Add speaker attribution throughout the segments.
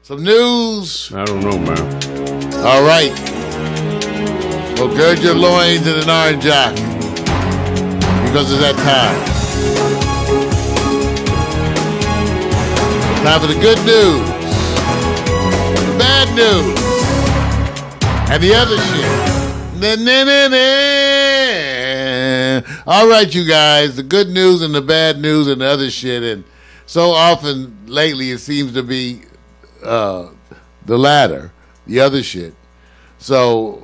Speaker 1: Some news.
Speaker 2: I don't know, man.
Speaker 1: All right. Well, gird your loins in an orange jock because it's that time. Time for the good news, the bad news, and the other shit. All right, you guys, the good news and the bad news and the other shit. And so often lately it seems to be the latter, the other shit. So,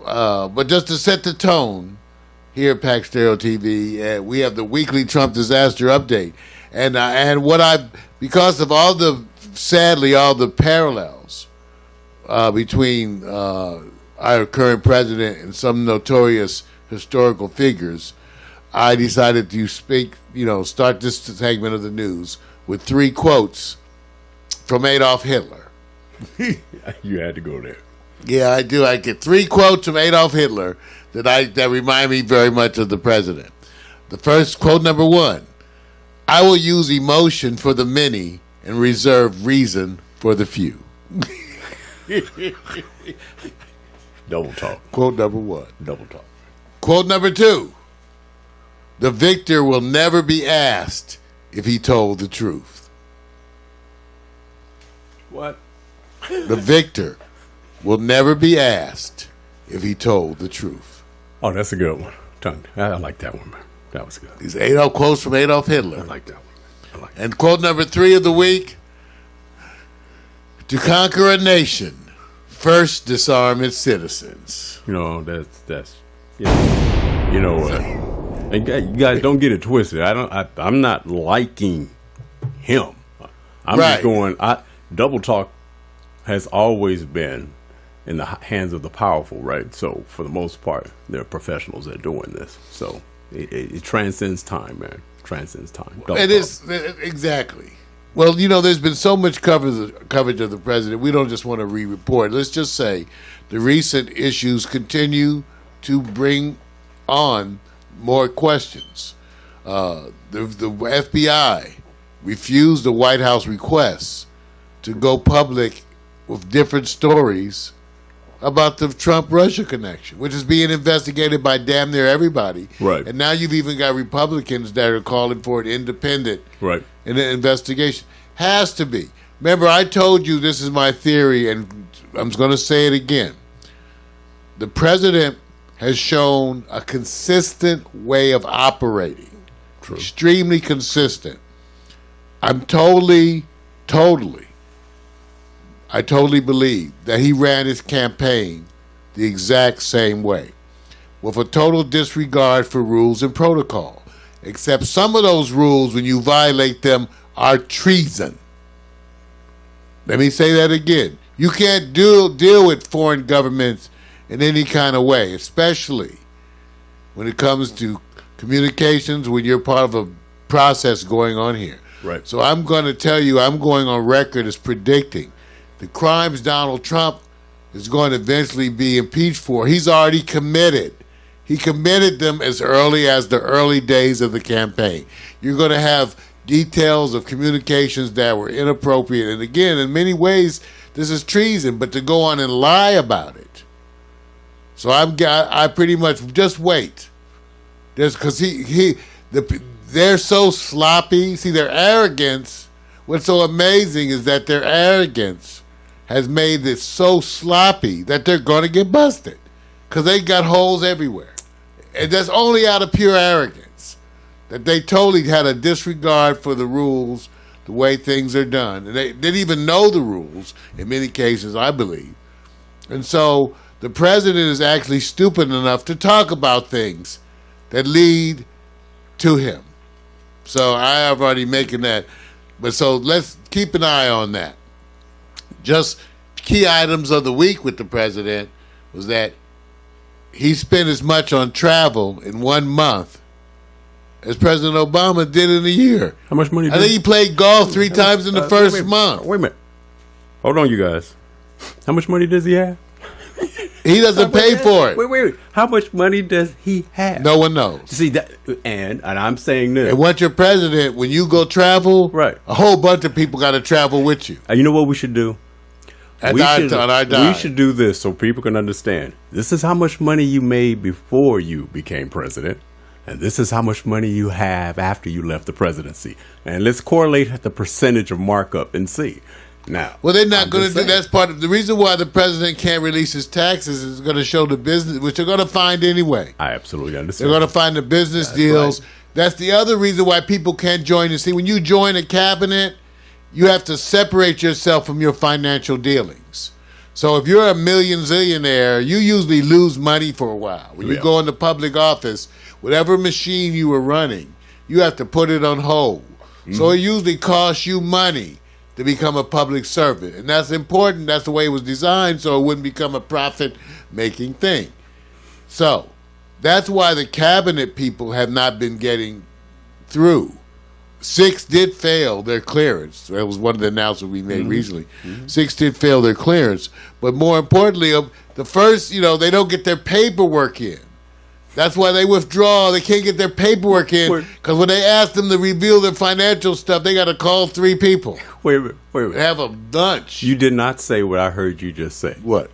Speaker 1: but just to set the tone here at Pack Stereo TV, we have the weekly Trump disaster update. And what because of all the, sadly, all the parallels between our current president and some notorious historical figures, I decided to start this segment of the news with 3 quotes from Adolf Hitler.
Speaker 2: You had to go there.
Speaker 1: Yeah, I do. I get 3 quotes from Adolf Hitler that remind me very much of the president. The first quote, number 1. I will use emotion for the many and reserve reason for the few.
Speaker 2: Double talk.
Speaker 1: Quote number 1.
Speaker 2: Double talk.
Speaker 1: Quote number 2. The victor will never be asked if he told the truth.
Speaker 2: What?
Speaker 1: The victor will never be asked if he told the truth.
Speaker 2: Oh, that's a good one. I like that one, man. That was good.
Speaker 1: These Adolf quotes from Adolf Hitler.
Speaker 2: I like that one.
Speaker 1: And quote number 3 of the week. To conquer a nation, first disarm its citizens.
Speaker 2: You know what? And you guys don't get it twisted. I'm not liking him. I'm just going. Double talk has always been in the hands of the powerful, right? So for the most part, they're professionals at doing this. So it transcends time, man. Transcends time.
Speaker 1: It is exactly. Well, there's been so much coverage of the president. We don't just want to re-report. Let's just say the recent issues continue to bring on more questions. The FBI refused the White House request to go public with different stories about the Trump-Russia connection, which is being investigated by damn near everybody.
Speaker 2: Right.
Speaker 1: And now you've even got Republicans that are calling for an independent investigation. Has to be. Remember, I told you this is my theory, and I'm going to say it again. The president has shown a consistent way of operating.
Speaker 2: True.
Speaker 1: Extremely consistent. I totally believe that he ran his campaign the exact same way, with a total disregard for rules and protocol. Except some of those rules, when you violate them, are treason. Let me say that again. You can't deal with foreign governments in any kind of way, especially when it comes to communications, when you're part of a process going on here.
Speaker 2: Right.
Speaker 1: So I'm going to tell you, I'm going on record as predicting the crimes Donald Trump is going to eventually be impeached for. He's already committed. He committed them as early as the early days of the campaign. You're going to have details of communications that were inappropriate. And again, in many ways, this is treason, but to go on and lie about it. So I pretty much just wait. Because they're so sloppy. See, their arrogance, what's so amazing is that their arrogance has made it so sloppy that they're going to get busted. Because they got holes everywhere. And that's only out of pure arrogance. That they totally had a disregard for the rules, the way things are done. And they didn't even know the rules, in many cases, I believe. And so the president is actually stupid enough to talk about things that lead to him. So I have already making that. But so let's keep an eye on that. Just key items of the week with the president was that he spent as much on travel in 1 month as President Obama did in a year.
Speaker 2: How much money?
Speaker 1: I think he played golf 3 times in the first month.
Speaker 2: Wait a minute. Hold on, you guys. How much money does he have?
Speaker 1: He doesn't pay for it.
Speaker 2: Wait. How much money does he have?
Speaker 1: No one knows.
Speaker 2: See that, and I'm saying this.
Speaker 1: And once you're president, when you go travel,
Speaker 2: right,
Speaker 1: a whole bunch of people got to travel with you.
Speaker 2: You know what we should do? We should do this so people can understand. This is how much money you made before you became president, and this is how much money you have after you left the presidency. And let's correlate the percentage of markup and see. Now,
Speaker 1: well, they're not going to do. That's part of the reason why the president can't release his taxes is going to show the business, which they're going to find anyway.
Speaker 2: I absolutely understand.
Speaker 1: They're going to find the business deals. Right. That's the other reason why people can't join. And see, when you join a cabinet, you have to separate yourself from your financial dealings. So if you're a million zillionaire, you usually lose money for a while. When you go into public office, whatever machine you were running, you have to put it on hold. Mm-hmm. So it usually costs you money to become a public servant. And that's important. That's the way it was designed, so it wouldn't become a profit-making thing. So that's why the cabinet people have not been getting through. 6 did fail their clearance. That was one of the announcements we made recently. Mm-hmm. 6 did fail their clearance. But more importantly, the first, they don't get their paperwork in. That's why they withdraw. They can't get their paperwork in because when they ask them to reveal their financial stuff, they got to call 3 people.
Speaker 2: Wait a minute.
Speaker 1: Have a lunch.
Speaker 2: You did not say what I heard you just say.
Speaker 1: What?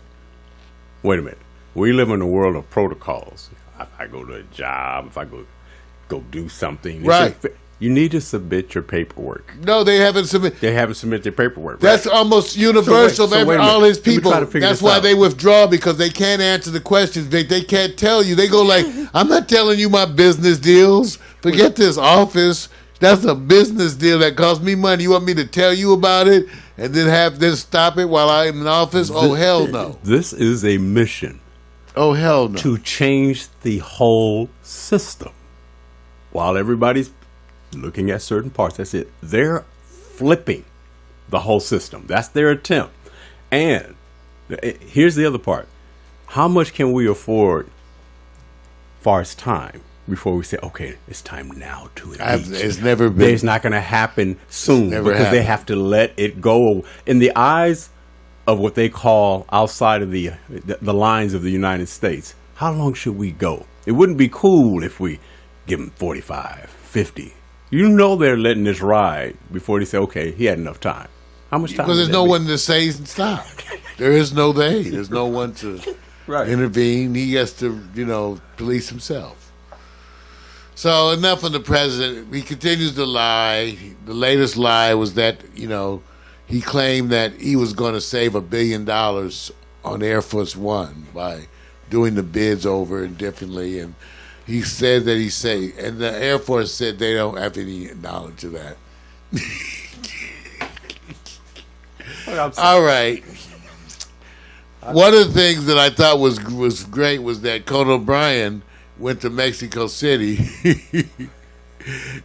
Speaker 2: Wait a minute. We live in a world of protocols. If I go to a job, if I go do something.
Speaker 1: Right.
Speaker 2: You need to submit your paperwork.
Speaker 1: No, they haven't submitted.
Speaker 2: They haven't submitted their paperwork.
Speaker 1: That's almost universal. All his people. That's why they withdraw, because they can't answer the questions. They can't tell you. They go like, I'm not telling you my business deals. Forget this office. That's a business deal that costs me money. You want me to tell you about it and then have this stop it while I'm in office? Oh, hell no.
Speaker 2: This is a mission.
Speaker 1: Oh, hell no.
Speaker 2: To change the whole system. While everybody's looking at certain parts, that's it. They're flipping the whole system. That's their attempt. And here's the other part. How much can we afford far as time before we say, okay, it's time now to impeach?
Speaker 1: It's never been.
Speaker 2: It's not going to happen soon because they have to let it go. In the eyes of what they call outside of the lines of the United States, how long should we go? It wouldn't be cool if we give them 45, 50. They're letting this ride before they say, okay, he had enough time. How much time?
Speaker 1: Because there's no one to say stop. There is no they. There's no one to intervene. He has to, police himself. So enough on the president. He continues to lie. The latest lie was that, he claimed that he was going to save $1 billion on Air Force One by doing the bids over indifferently, and he said that and the Air Force said they don't have any knowledge of that. All right. One of the things that I thought was great was that Conan O'Brien went to Mexico City.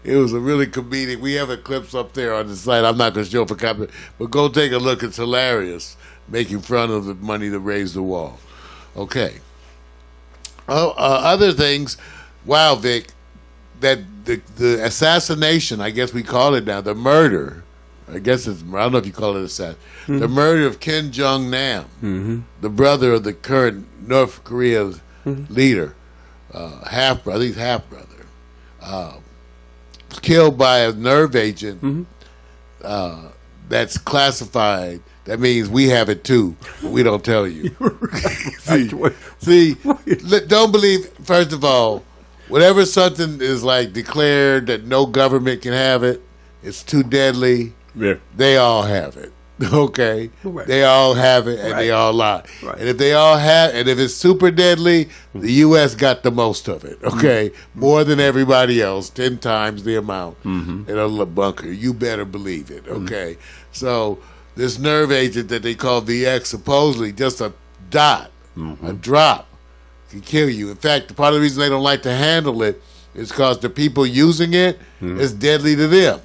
Speaker 1: It was a really comedic. We have clips up there on the site. I'm not going to show for copy, but go take a look. It's hilarious, making fun of the money to raise the wall. Okay. Other things, wow, Vic, that the assassination, I guess we call it now, the murder, I don't know if you call it assassination, the murder of Kim Jong-nam, the brother of the current North Korea leader, half-brother, I think he's half-brother, was killed by a nerve agent that's classified. That means we have it too, but we don't tell you. See, don't believe, first of all, whenever something is declared that no government can have it, it's too deadly, they all have it. Okay? Right. They all have it and they all lie. Right. And if they all have, and if it's super deadly, the U.S. got the most of it. Okay? More than everybody else, 10 times the amount in a bunker. You better believe it. Okay? So this nerve agent that they call VX, supposedly just a dot, a drop, can kill you. In fact, part of the reason they don't like to handle it is because the people using it is deadly to them.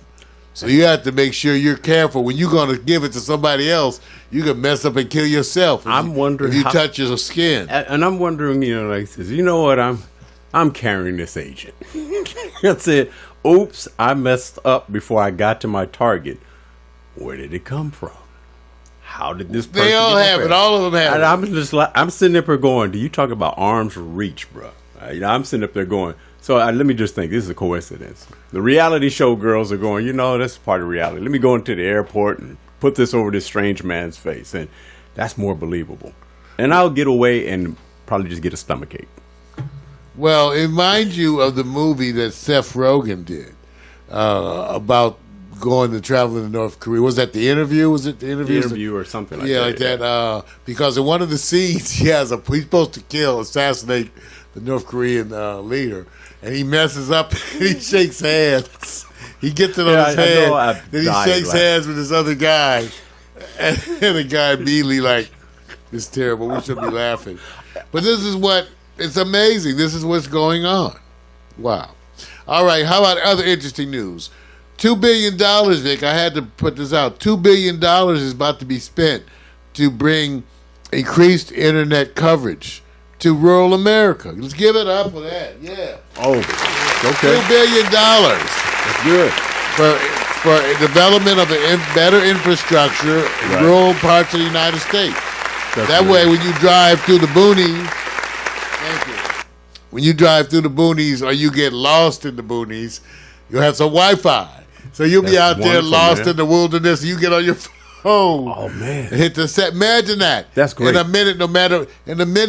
Speaker 1: So you have to make sure you're careful. When you're going to give it to somebody else, you can mess up and kill yourself.
Speaker 2: I'm wondering
Speaker 1: if you touch your skin.
Speaker 2: And I'm wondering, says, you know what? I'm carrying this agent. That's it. Oops, I messed up before I got to my target. Where did it come from? How did this person
Speaker 1: They all have it. All of them have it.
Speaker 2: I'm sitting up there going, do you talk about arm's reach, bro? I'm sitting up there going, so let me just think, this is a coincidence. The reality show girls are going, that's part of reality. Let me go into the airport and put this over this strange man's face. And That's more believable. And I'll get away and probably just get a stomachache.
Speaker 1: Well, it reminds you of the movie that Seth Rogen did about going to travel to North Korea. Was that The Interview? Was it The Interview?
Speaker 2: The Interview or something like that.
Speaker 1: Yeah, like that. Because in one of the scenes, he's supposed to assassinate the North Korean leader, and he messes up and he shakes hands. He gets it on his hand, then he shakes hands with this other guy, and the guy immediately like, it's terrible, we should be laughing. But it's amazing. This is what's going on. Wow. All right, how about other interesting news? $2 billion, Vic, I had to put this out. $2 billion is about to be spent to bring increased internet coverage to rural America. Let's give it up for that. Yeah.
Speaker 2: Oh, okay.
Speaker 1: $2 billion.
Speaker 2: That's good.
Speaker 1: For development of better infrastructure in rural parts of the United States. That way, when you drive through the boonies, thank you. When you drive through the boonies or you get lost in the boonies, you'll have some Wi-Fi. So you'll be out there lost in the wilderness, and you get on your phone.
Speaker 2: Oh man!
Speaker 1: And hit the set. Imagine that.
Speaker 2: That's great.
Speaker 1: In a minute,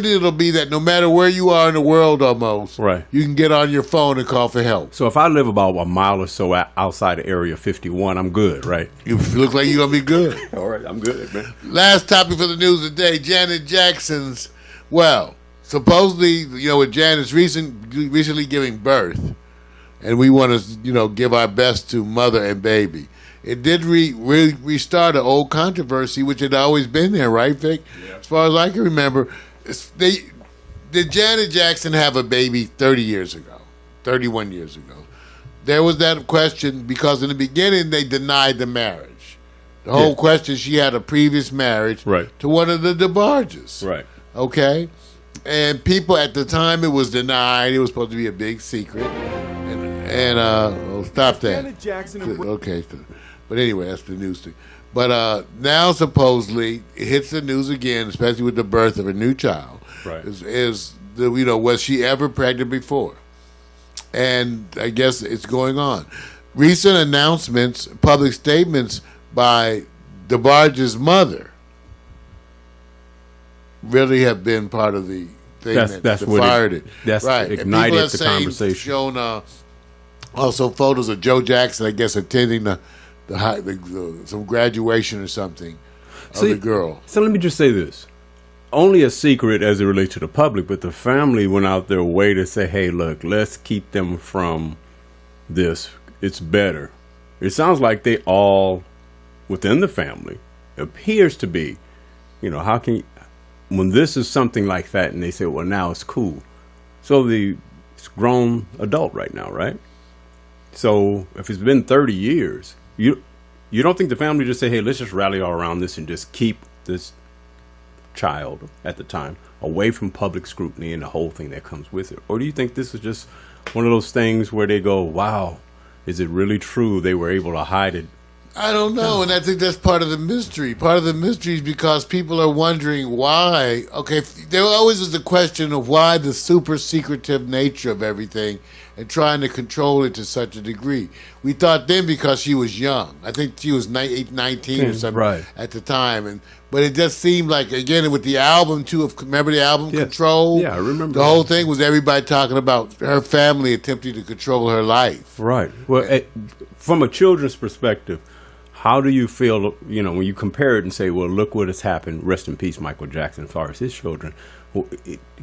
Speaker 1: it'll be that no matter where you are in the world, almost you can get on your phone and call for help.
Speaker 2: So if I live about a mile or so outside of Area 51, I'm good, right?
Speaker 1: You look like you're gonna be good.
Speaker 2: All right, I'm good, man.
Speaker 1: Last topic for the news today: Janet Jackson's. Well, supposedly, with Janet's recently giving birth. And we want to, give our best to mother and baby. It did restart an old controversy, which had always been there, right, Vic? Yeah. As far as I can remember, did Janet Jackson have a baby 30 years ago, 31 years ago? There was that question because in the beginning they denied the marriage. The whole question, she had a previous marriage to one of the DeBarges.
Speaker 2: Right.
Speaker 1: Okay? And people at the time it was denied. It was supposed to be a big secret. And stop that. Okay, but anyway, that's the news thing. But now supposedly it hits the news again, especially with the birth of a new child.
Speaker 2: Right.
Speaker 1: Was she ever pregnant before? And I guess it's going on. Recent announcements, public statements by DeBarge's mother, really have been part of the thing that fired it.
Speaker 2: That's ignited the conversation.
Speaker 1: Shown also photos of Joe Jackson, I guess, attending some graduation or something of the girl.
Speaker 2: So let me just say this. Only a secret as it relates to the public, but the family went out their way to say, hey, look, let's keep them from this. It's better. It sounds like they all, within the family, appears to be, how can you, when this is something like that and they say, well, now it's cool. So it's grown adult right now, right? So if it's been 30 years, you don't think the family just say, hey, let's just rally all around this and just keep this child at the time away from public scrutiny and the whole thing that comes with it? Or do you think this is just one of those things where they go, wow, is it really true they were able to hide it?
Speaker 1: I don't know, and I think that's part of the mystery. Part of the mystery is because people are wondering why. Okay, there always is the question of why the super secretive nature of everything and trying to control it to such a degree. We thought then because she was young. I think she was 19 or something at the time. But it just seemed like, again, with the album, too, remember the album Control?
Speaker 2: Yeah, I remember.
Speaker 1: The whole thing was everybody talking about her family attempting to control her life.
Speaker 2: Right. Well, from a children's perspective, how do you feel, when you compare it and say, well, look what has happened, rest in peace, Michael Jackson, as far as his children,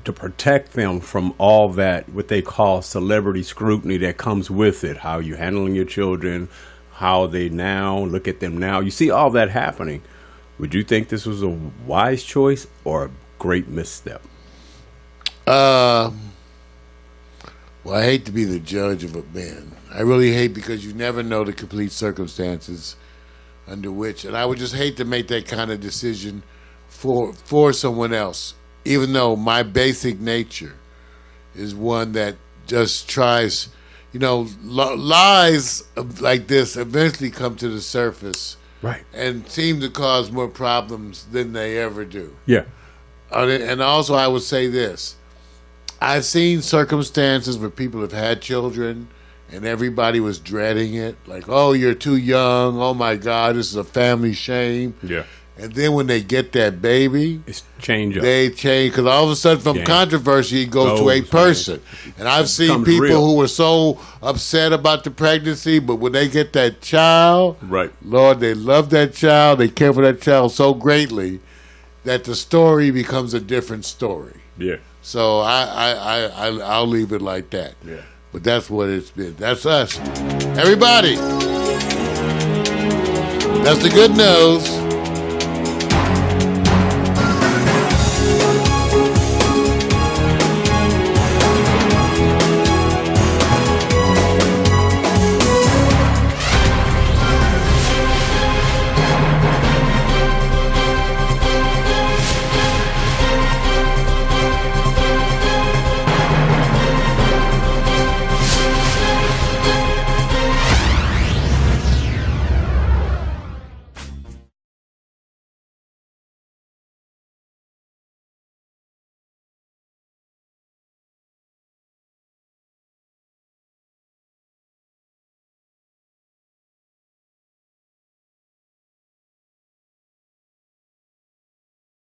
Speaker 2: to protect them from all that, what they call celebrity scrutiny that comes with it, how you handling your children, how they now, look at them now. You see all that happening. Would you think this was a wise choice or a great misstep?
Speaker 1: Well, I hate to be the judge of a man. I really hate because you never know the complete circumstances under which, and I would just hate to make that kind of decision for someone else, even though my basic nature is one that just tries, lies like this eventually come to the surface, and seem to cause more problems than they ever do.
Speaker 2: Yeah.
Speaker 1: And also I would say this, I've seen circumstances where people have had children and everybody was dreading it, like, oh, you're too young, oh my God, this is a family shame.
Speaker 2: Yeah.
Speaker 1: And then when they get that baby,
Speaker 2: It's change up.
Speaker 1: they change because all of a sudden from controversy it goes to a person. And I've seen people who were so upset about the pregnancy, but when they get that child,
Speaker 2: right,
Speaker 1: Lord, they love that child, they care for that child so greatly that the story becomes a different story.
Speaker 2: Yeah.
Speaker 1: So I'll leave it like that.
Speaker 2: Yeah.
Speaker 1: But that's what it's been. That's us. Everybody. That's the good news.